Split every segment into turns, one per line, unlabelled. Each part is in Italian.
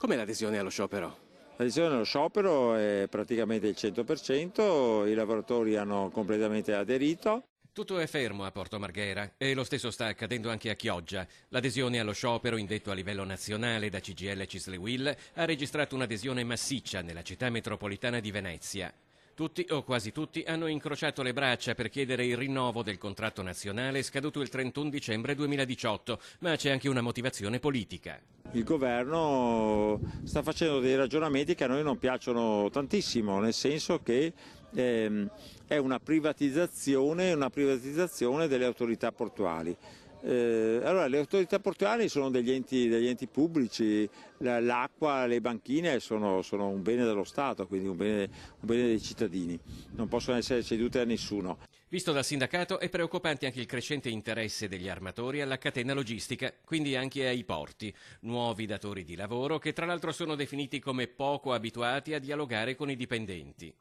Com'è l'adesione allo sciopero?
L'adesione allo sciopero è praticamente il 100%, i lavoratori hanno completamente aderito.
Tutto è fermo a Porto Marghera e lo stesso sta accadendo anche a Chioggia. L'adesione allo sciopero indetto a livello nazionale da CGIL e CISL-UIL ha registrato un'adesione massiccia nella città metropolitana di Venezia. Tutti o quasi tutti hanno incrociato le braccia per chiedere il rinnovo del contratto nazionale scaduto il 31 dicembre 2018, ma c'è anche una motivazione politica.
Il governo sta facendo dei ragionamenti che a noi non piacciono tantissimo, nel senso che è una privatizzazione delle autorità portuali. Allora, le autorità portuali sono degli enti pubblici, l'acqua, le banchine sono un bene dello Stato, quindi un bene dei cittadini, non possono essere cedute a nessuno.
Visto dal sindacato è preoccupante anche il crescente interesse degli armatori alla catena logistica, quindi anche ai porti, nuovi datori di lavoro che tra l'altro sono definiti come poco abituati a dialogare con i dipendenti.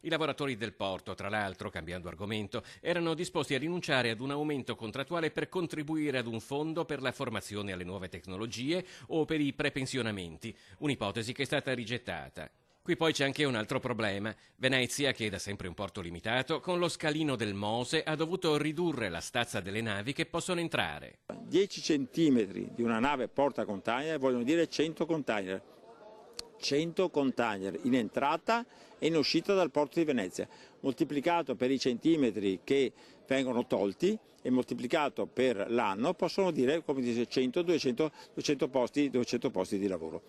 I lavoratori del porto, tra l'altro, cambiando argomento, erano disposti a rinunciare ad un aumento contrattuale per contribuire ad un fondo per la formazione alle nuove tecnologie o per i prepensionamenti, un'ipotesi che è stata rigettata. Qui poi c'è anche un altro problema. Venezia, che è da sempre un porto limitato, con lo scalino del Mose ha dovuto ridurre la stazza delle navi che possono entrare.
10 centimetri di una nave porta container vogliono dire 100 container. 100 container in entrata e in uscita dal porto di Venezia, moltiplicato per i centimetri che vengono tolti e moltiplicato per l'anno possono dire, come dice, 100-200 posti di lavoro.